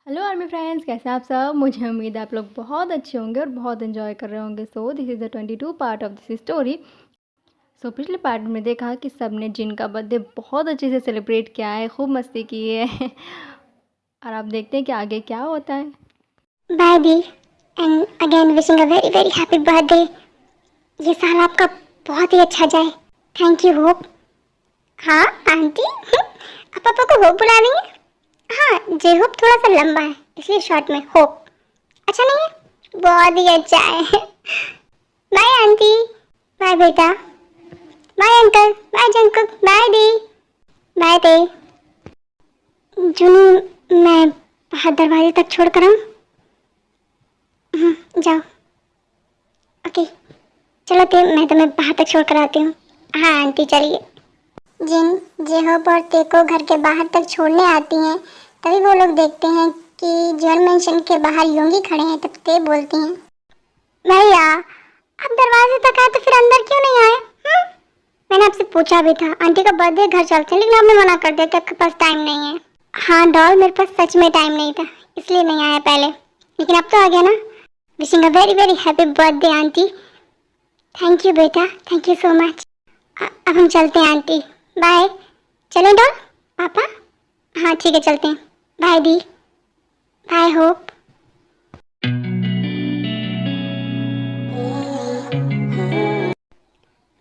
Hello army friends, कैसे हैं आप सब। मुझे उम्मीद है आप लोग बहुत अच्छे होंगे और बहुत एंजॉय कर रहे होंगे। So this is the 22 part of this story. So पिछले पार्ट में देखा कि सब ने जिन का बर्थडे बहुत अच्छे से सेलिब्रेट किया है, खूब मस्ती की है और आप देखते हैं कि आगे क्या होता है। By the and again wishing a very very happy birthday. ये साल आपका बहुत ही अच्छा जाए। Thank you hope. हाँ आंटी आप पापा को होप बुला देंगे। हाँ जे होप थोड़ा सा लंबा है इसलिए शॉर्ट में होप। अच्छा नहीं है, बहुत ही अच्छा है। बाय आंटी, बाय बेटा, bye uncle, bye Jungkook, bye दी, बाय दे। जूनू मैं बाहर दरवाजे तक छोड़ कर आऊँ। जाओ। ओके चलो मैं तुम्हें बाहर तक छोड़ कर आती हूँ। हाँ आंटी चलिए। जिन जेहोब और तेको घर के बाहर तक छोड़ने आती हैं तभी वो लोग देखते हैं कि जॉन मेंशन के बाहर योंगी खड़े हैं। तब ते बोलती हैं, भैया आप दरवाजे तक आए तो फिर अंदर क्यों नहीं आए? मैंने आपसे पूछा भी था आंटी का बर्थडे, घर चलते हैं, लेकिन आपने मना कर दिया कि आपके पास टाइम नहीं है। हाँ डॉल मेरे पास सच में टाइम नहीं था इसलिए नहीं आया पहले, लेकिन अब तो आ गया ना। Wishing a very very happy birthday aunty. Thank you बेटा, थैंक यू सो मच। अब हम चलते हैं आंटी, बाय। चलें डॉल पापा? हाँ ठीक है चलते हैं। बाय दी, बाय होप।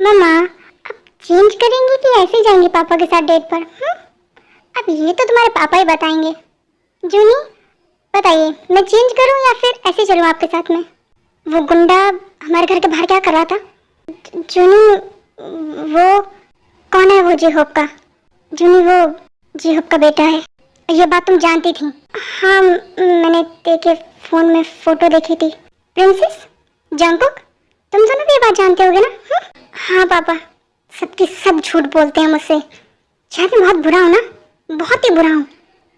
मम्मा अब चेंज करेंगी कि ऐसे जाएंगी पापा के साथ डेट पर? अब ये तो तुम्हारे पापा ही बताएंगे। जूनी बताइए, मैं चेंज करूं या फिर ऐसे चलूं आपके साथ में? वो गुंडा हमारे घर के बाहर क्या कर रहा था? जूनी वो कौन है? वो जेहोब का। जूनी वो जेहोब का बेटा है। ये बात तुम जानती थी? हाँ मैंने देखे फोन में फोटो देखी थी। प्रिंसेस जंकुक तुम दोनों भी ये बात जानते होगे ना? हाँ पापा सबके सब झूठ बोलते हैं मुझसे। शायद मैं बहुत बुरा हूँ ना, बहुत ही बुरा हूँ।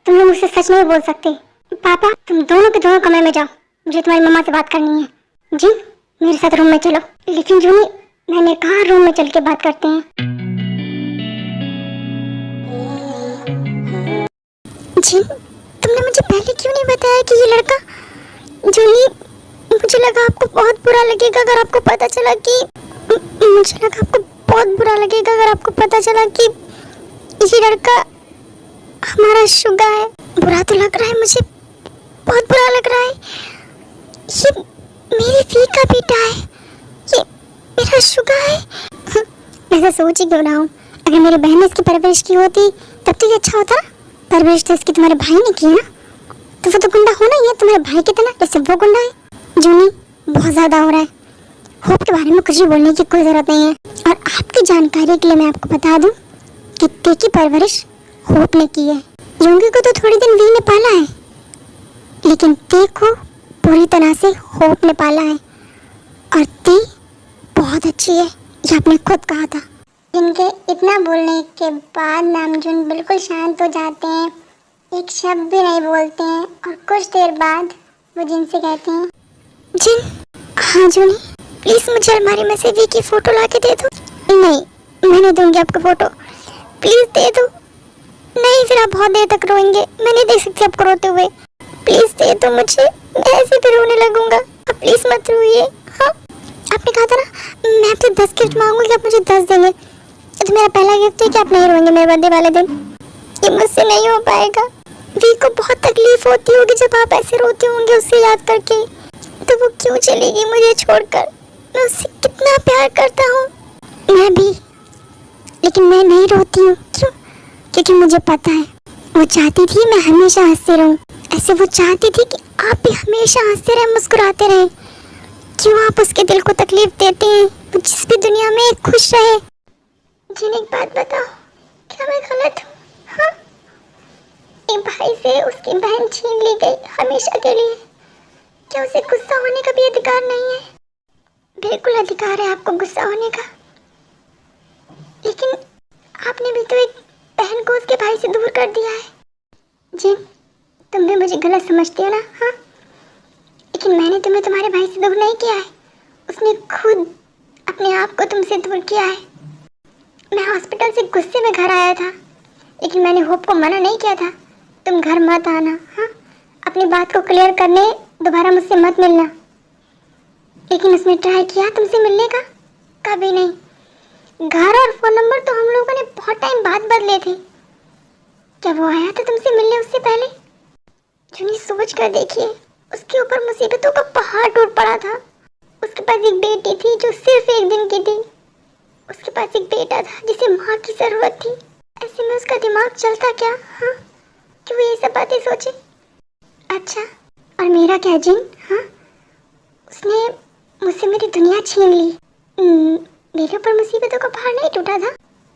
तुम लोग मुझसे सच नहीं बोल सकते। पापा तुम दोनों के दोनों कमरे में जाओ, मुझे तुम्हारी मम्मा से बात करनी है। जी मेरे साथ रूम में चलो। लेकिन जूनी मैंने कहा रूम में चल के बात करते हैं। जी तुमने मुझे पहले क्यों नहीं बताया कि ये लड़का? जूनी मुझे लगा आपको बहुत बुरा लगेगा अगर आपको पता चला कि मुझे लगा आपको बहुत बुरा लगेगा अगर आपको पता चला कि ये लड़का हमारा शुगा है। बुरा तो लग रहा है मुझे, बहुत बुरा लग रहा है। ये मेरी फी का बेटा है, ये मेरा शुगा है। ऐसा सोच ही क्यों रहा हूँ, अगर मेरी बहन ने इसकी परवरिश की होती तब तो ये अच्छा होता ना। परवरिश तो इसकी तुम्हारे भाई ने की है ना, तो वो तो गुंडा होना ही है तुम्हारे भाई की तरह जैसे वो गुंडा है। जूनी बहुत ज्यादा हो रहा है, होप के बारे में कुछ भी बोलने की कोई जरूरत नहीं है। और आपकी जानकारी के लिए मैं आपको बता दूं कि ते की परवरिश होप ने की है। योंगी को तो थोड़ी दिन वी ने पाला है, लेकिन ते को पूरी तरह से होप ने पाला है। और ते बहुत अच्छी है, ये आपने खुद कहा था। जिनके इतना बोलने के बाद नामजुन बिल्कुल शांत हो जाते हैं, एक शब्द भी नहीं बोलते हैं। और कुछ देर बाद वो जिनसे कहते हैं, जिन हाँ जूनी प्लीज मुझे अलमारी में से वी की फोटो ला के दे दो। नहीं मैं नहीं दूंगी आपको फोटो, प्लीज दे दो। नहीं फिर आप बहुत देर तक रोएंगे, मैं नहीं देख सकती आपको रोते हुए। प्लीज दे दो मुझे, मैं ऐसे भी रोने लगूंगा। आप प्लीज मत रोइए। हाँ आपने कहा था ना मैं आपसे 10 गिफ्ट मांगूंगी, आप मुझे 10 देंगे। तो मेरा पहला गिफ्ट है कि आप नहीं रोएंगे मेरे बर्थडे वाले दिन। ये मुझसे नहीं हो पाएगा। वी को बहुत तकलीफ होती होगी जब आप ऐसे रोते होंगे उसे याद करके, तो वो क्यों चलेगी मुझे छोड़कर? मैं उससे कितना प्यार करता हूँ। मैं भी, लेकिन मैं नहीं रोती हूँ। क्यों? क्योंकि मुझे पता है वो चाहती थी मैं हमेशा हंसते रहूं। ऐसे वो चाहती थी कि आप भी हमेशा हंसते रहे, मुस्कुराते रहे। क्यों आप उसके दिल को तकलीफ देते हैं? वो जिस भी दुनिया में खुश रहे। जिन एक बात बताओ, क्या मैं गलत हूँ? हाँ एक भाई से उसकी बहन छीन ली गई हमेशा के लिए, क्या उसे गुस्सा होने का भी अधिकार नहीं है? बिल्कुल अधिकार है आपको गुस्सा होने का, लेकिन आपने भी तो एक बहन को उसके भाई से दूर कर दिया है। जिन तुम भी मुझे गलत समझती हो ना? हाँ लेकिन मैंने तुम्हें तुम्हारे भाई से दूर नहीं किया है, उसने खुद अपने आप को तुमसे दूर किया है। मैं हॉस्पिटल से गुस्से में घर आया था, लेकिन मैंने होप को मना नहीं किया था तुम घर मत आना। हाँ अपनी बात को क्लियर करने दोबारा मुझसे मत मिलना। लेकिन उसने ट्राई किया तुमसे मिलने का? कभी नहीं। घर और फोन नंबर तो हम लोगों ने बहुत टाइम बाद बदले थे। क्या वो आया था तुमसे मिलने उससे पहले? जुनी सोच कर देखिए, उसके ऊपर मुसीबतों का पहाड़ टूट पड़ा था। उसके पास एक बेटी थी जो सिर्फ 1 दिन की थी। उसके पास एक बेटा था जिसे माँ की जरूरत थी। ऐसे में उसका दिमाग चलता क्या? हाँ, कि वो ये सब बातें सोचे। अच्छा, और मेरा क्या जिन? हाँ, उसने मुझसे मेरी दुनिया छीन ली। मेरे ऊपर मुसीबतों का पहाड़ नहीं टूटा था।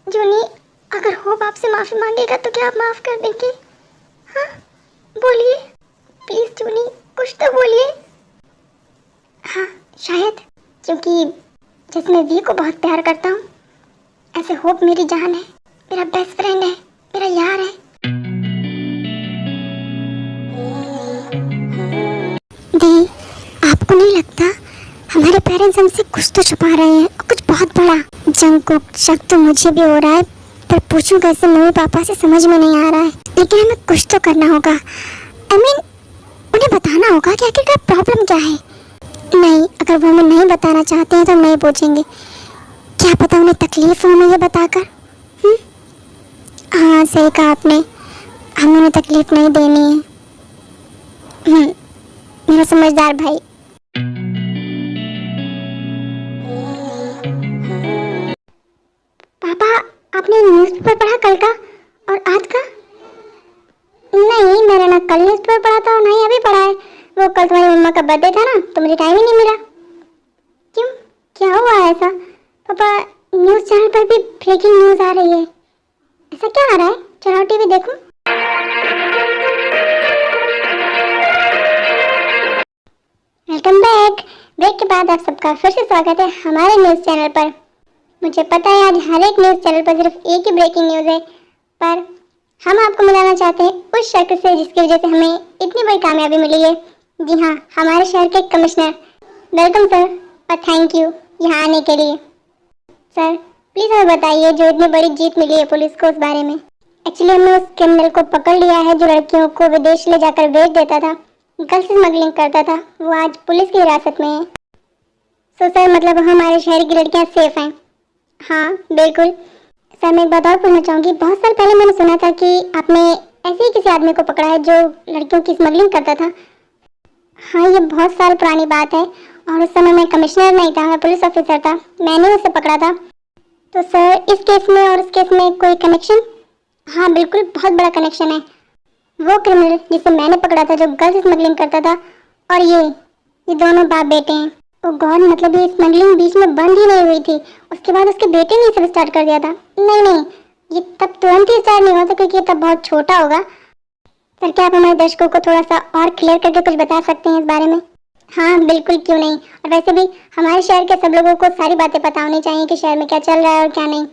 जूनी, अगर होप आपसे माफी मांगेगा तो क्या आप माफ कर देंगे? हाँ, बोलिए प्लीज जूनी, कुछ तो बोलिए। हाँ, शायद, क्योंकि जैसे मैं वी को बहुत प्यार करता हूँ, ऐसे होप मेरी जान है, मेरा बेस्ट फ्रेंड है, मेरा यार है। दी, आपको नहीं लगता हमारे पेरेंट्स हमसे कुछ तो छुपा रहे हैं, कुछ बहुत बड़ा? जंगकुक, शक तो मुझे भी हो रहा है, पर पूछूं कैसे मम्मी पापा से समझ में नहीं आ रहा है। लेकिन हमें कुछ तो करना होगा। उन्हें बताना होगा कि आखिरकार प्रॉब्लम क्या है। नहीं, अगर वो हमें नहीं बताना चाहते हैं तो हम नहीं पूछेंगे। क्या पता उन्हें तकलीफ हो हमें ये बताकर। हाँ, सही कहा आपने, हमें उन्हें तकलीफ नहीं देनी है। मेरा समझदार भाई। पापा, आपने न्यूज़पेपर पढ़ा कल का और आज का? नहीं, मैंने ना कल न्यूज़पेपर पढ़ा था और ना ही अभी पढ़ा है। वो कल तुम्हारी मम्मा का बर्थडे था ना, तो मुझे टाइम ही नहीं मिला। क्यों, क्या हुआ ऐसा? पापा, न्यूज़ चैनल पर भी ब्रेकिंग न्यूज़ आ रही है। ऐसा क्या आ रहा है? चलो टीवी देखो। Welcome back. ब्रेक के बाद आप सबका फिर से स्वागत है हमारे न्यूज़ चैनल पर। मुझे पता है आज हर एक न्यूज़ चैनल पर सिर्फ एक ही ब्रेकिंग न्यूज़ है, पर हम आपको मिलाना चाहते हैं उस शख्स से जिसकी वजह से हमें इतनी बड़ी कामयाबी मिली है। जी हाँ, हमारे शहर के कमिश्नर। वेलकम सर, और थैंक यू यहाँ आने के लिए। सर, प्लीज़ हमें बताइए जो इतनी बड़ी जीत मिली है पुलिस को, उस बारे में। एक्चुअली हमने उस क्रिमिनल को पकड़ लिया है जो लड़कियों को विदेश ले जाकर बेच देता था, गर्ल्स स्मगलिंग करता था। वो आज पुलिस की हिरासत में है। सो सर, मतलब हमारे शहर की लड़कियाँ सेफ हैं? हाँ बिल्कुल। सर, मैं एक बात और पूछना चाहूँगी। बहुत साल पहले मैंने सुना था कि आपने ऐसे ही किसी आदमी को पकड़ा है जो लड़कियों की स्मगलिंग करता था। हाँ, ये बहुत साल पुरानी बात है और उस समय मैं कमिश्नर नहीं था, मैं पुलिस ऑफिसर था। मैंने उसे पकड़ा था। तो सर, इस केस में और उस केस में कोई कनेक्शन? हाँ बिल्कुल, बहुत बड़ा कनेक्शन है। वो क्रिमिनल जिसे मैंने पकड़ा था जो गर्ल्स स्मगलिंग करता था, और ये दोनों बाप बेटे हैं। ओ गॉड, मतलब ये स्मगलिंग बीच में बंद ही नहीं हुई थी, उसके बाद उसके बेटे ने सब स्टार्ट कर दिया था? नहीं, ये तब तुरंत ही स्टार्ट नहीं हुआ था क्योंकि ये तब बहुत छोटा होगा। सर, क्या आप हमारे दर्शकों को थोड़ा सा और क्लियर करके कुछ बता सकते हैं इस बारे में? हाँ बिल्कुल, क्यों नहीं। और वैसे भी हमारे शहर के सब लोगों को सारी बातें पता होनी चाहिए कि शहर में क्या चल रहा है और क्या नहीं।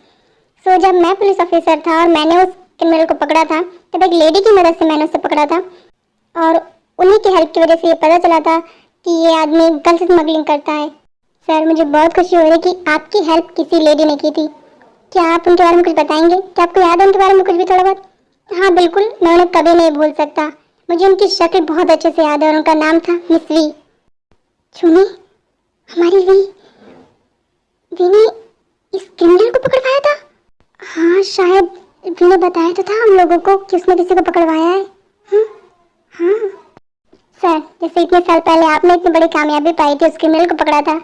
सो जब मैं पुलिस ऑफिसर था और मैंने उस क्रिमिनल को पकड़ा था, तब एक लेडी की मदद से मैंने उसे पकड़ा था और उन्हीं की हेल्प की वजह से ये पता चला था कि ये आदमी गर्ल्स स्मगलिंग करता है। सर, मुझे बहुत खुशी हो रही है कि आपकी हेल्प किसी लेडी ने की थी। क्या आप उनके बारे में कुछ बताएंगे? क्या आपको याद है उनके बारे में कुछ भी थोड़ा बहुत? हाँ बिल्कुल, मैं उन्हें कभी नहीं भूल सकता। मुझे उनकी शक्ल बहुत अच्छे से याद है और उनका नाम था मिस वी। सुनी, हमारी वी ने इस क्रिमिनल को पकड़वाया था? हाँ, शायद वी ने बताया तो था हम लोगों को कि उसने किसी को पकड़वाया है। हाँ सर, जैसे इतने साल पहले आपने इतनी बड़ी कामयाबी पाई थी, उस क्रिमिनल को पकड़ा था,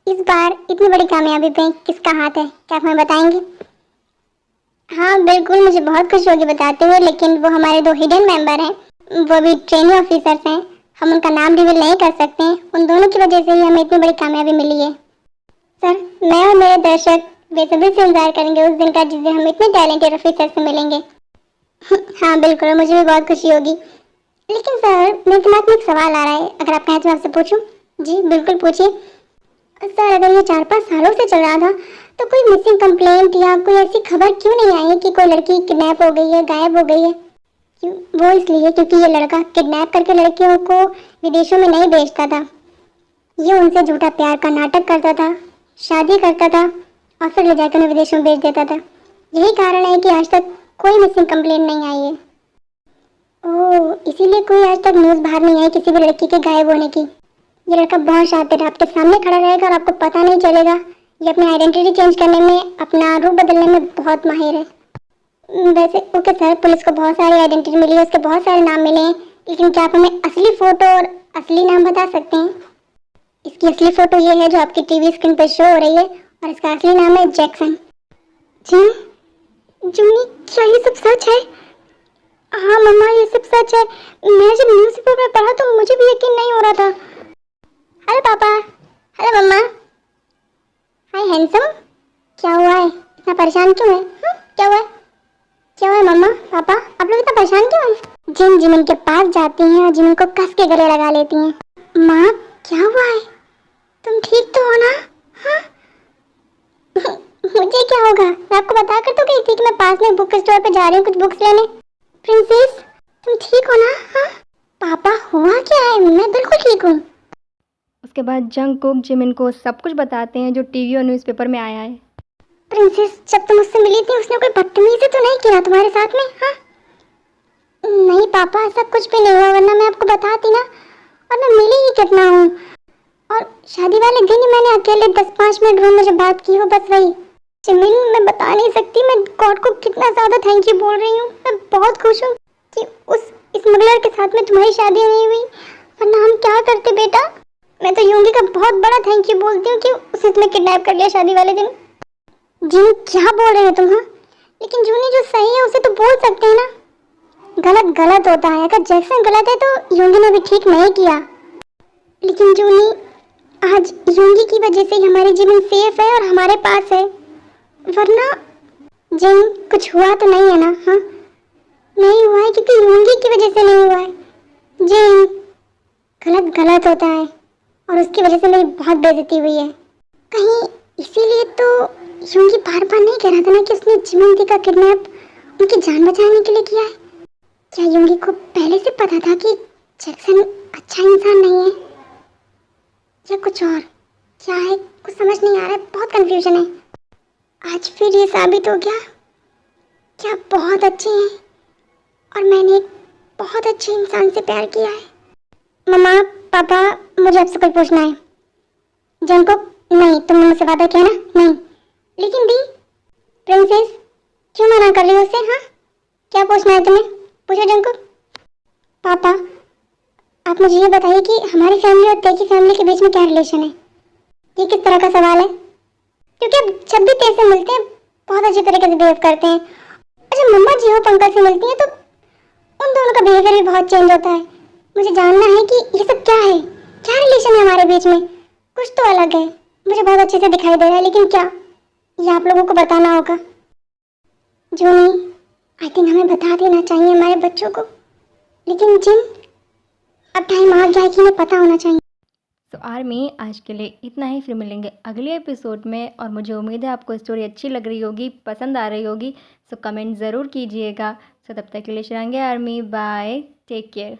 इस बार इतनी बड़ी कामयाबी पे किसका हाथ है? क्या आप हमें बताएंगे? हाँ बिल्कुल, मुझे बहुत खुशी होगी बताते हुए, लेकिन वो हमारे 2 हिडन मेंबर हैं, वो भी ट्रेनी ऑफिसर्स हैं। हम उनका नाम रिवील नहीं कर सकते हैं। उन दोनों की वजह से ही हमें इतनी बड़ी कामयाबी मिली है। सर, मैं और मेरे दर्शक बेसब्री से इंतजार करेंगे उस दिन का जिस दिन हम इतने टैलेंटेड ऑफिसर से मिलेंगे। हाँ बिल्कुल, मुझे भी बहुत खुशी होगी। लेकिन सर, मेरे दिमाग में एक सवाल आ रहा है, अगर आप कहें तो आपसे पूछूं? जी बिल्कुल, पूछिए। सर, अगर ये 4-5 सालों से चल रहा था तो कोई मिसिंग कंप्लेंट या कोई ऐसी खबर क्यों नहीं आई कि कोई लड़की किडनैप हो गई है, गायब हो गई है? क्यों? वो इसलिए क्योंकि ये लड़का किडनैप करके लड़कियों को विदेशों में नहीं भेजता था। ये उनसे झूठा प्यार का नाटक करता था, शादी करता था और फिर ले जाकर उन्हें विदेशों में भेज देता था। यही कारण है कि आज तक कोई मिसिंग कंप्लेंट नहीं आई है। ओह, इसीलिए कोई आज तक न्यूज़ बाहर नहीं आई किसी भी लड़की के गायब होने की। ये लड़का बहुत शातिर है, आपके सामने खड़ा रहेगा और आपको पता नहीं चलेगा। ये अपनी आइडेंटिटी चेंज करने में, अपना रूप बदलने में बहुत माहिर है। वैसे ओके सर, पुलिस को बहुत सारी आइडेंटिटी मिली है, उसके बहुत सारे नाम मिले हैं, लेकिन क्या आप हमें असली फ़ोटो और असली नाम बता सकते हैं? इसकी असली फ़ोटो ये है जो आपकी टीवी स्क्रीन पर शो हो रही है, और इसका असली नाम है जैक्सन। जी जूनी, क्या ये सब सच है? हाँ मम्मा, ये सब सच है। मैं जब न्यूज़पेपर में पढ़ा तो मुझे भी यकीन नहीं हो रहा था। हेलो पापा। हेलो मम्मा। हाय हैंडसम। क्या हुआ है, इतना परेशान क्यों है? क्या हुआ है? क्या हुआ है मम्मा पापा, आप लोग इतना परेशान क्यों हैं? जिन जिमिन के पास जाती हैं और जिमिन को कस के गले लगा लेती हैं। माँ, क्या हुआ है? तुम ठीक तो हो ना? हाँ? मुझे क्या होगा, मैं आपको बता कर तो गई थी कि मैं पास में बुक स्टोर पे जा रही हूँ कुछ बुक्स लेने। प्रिंसेस, तुम ठीक हो ना? हाँ? पापा, हुआ क्या है? मैं बिल्कुल ठीक हूँ। उसके बाद जंगकुक जिमिन को सब कुछ बताते हैं जो टीवी और न्यूज़पेपर में आया है। प्रिंसेस, जब तुम मुझसे मिली थी उसने कोई बदतमीजी तो नहीं किया तुम्हारे साथ में? हाँ? नहीं पापा, ऐसा कुछ भी नहीं हुआ, वरना मैं आपको बताती ना। और मैं मिली ही कितना हूँ। और शादी वाले दिन ही मैंने अकेले 10-5 मिनट रूम में जो बात की हो, बस वही। जिमिन, मैं बता नहीं सकती मैं गॉड को कितना ज़्यादा थैंक यू बोल रही हूँ। मैं बहुत खुश हूँ कि उस स्मगलर के साथ में तुम्हारी शादी नहीं हुई, वरना हम क्या करते बेटा। मैं तो योंगी का बहुत बड़ा थैंक यू बोलती हूँ कि उसे तुम्हें किडनैप कर लिया शादी वाले दिन। जिन, क्या बोल रहे हो तुम? हाँ, लेकिन जूनी जो सही है उसे तो बोल सकते हैं ना। गलत गलत होता है, अगर जैक्सन गलत है तो योंगी ने भी ठीक नहीं किया। लेकिन जूनी, आज योंगी की वजह से ही हमारी जीवन सेफ है और हमारे पास है, वरना जिन कुछ हुआ तो नहीं है ना? हाँ, नहीं हुआ है क्योंकि योंगी की वजह से नहीं हुआ है। जिन, गलत गलत होता है और उसकी वजह से मेरी बहुत बेइज्जती हुई है। कहीं इसीलिए तो योंगी बार बार नहीं कह रहा था ना कि उसने जिमिन का किडनैप उनकी जान बचाने के लिए किया है। क्या योंगी को पहले से पता था कि जैक्सन अच्छा इंसान नहीं है, या कुछ और? क्या है, कुछ समझ नहीं आ रहा है, बहुत कंफ्यूजन है। आज फिर ये साबित हो गया कि आप बहुत अच्छे हैं और मैंने एक बहुत अच्छे इंसान से प्यार किया है। मम्मा पापा, मुझे आपसे कुछ पूछना है। जंगकुक, नहीं, तुमने मुझसे वादा किया ना? नहीं। लेकिन दी, प्रिंसेस क्यों मना कर रही हो उसे? हाँ, क्या पूछना है तुम्हें? पूछो जंगकुक। पापा, आप मुझे ये बताइए कि हमारी फैमिली और तेकी फैमिली के बीच में क्या रिलेशन है? ये किस तरह का सवाल है? क्योंकि अब जब भी तेज से मिलते हैं बहुत अच्छे तरीके से बिहेव करते हैं, और जब मम्मा जी हो पंकज से मिलती हैं तो उन दोनों का बिहेवियर भी बहुत चेंज होता है। मुझे जानना है कि ये सब क्या है, क्या रिलेशन है हमारे बीच में? कुछ तो अलग है, मुझे बहुत अच्छे से दिखाई दे रहा है, लेकिन क्या, ये आप लोगों को बताना होगा। जूनी, आई थिंक हमें बता देना चाहिए हमारे बच्चों को, लेकिन जिन, अब टाइम आ गया है कि हमें पता होना चाहिए। तो आर्मी, आज के लिए इतना ही, फिर मिलेंगे अगले एपिसोड में। और मुझे उम्मीद है आपको स्टोरी अच्छी लग रही होगी, पसंद आ रही होगी। सो कमेंट ज़रूर कीजिएगा। सो तब तक के लिए शरांगे आर्मी, बाय, टेक केयर।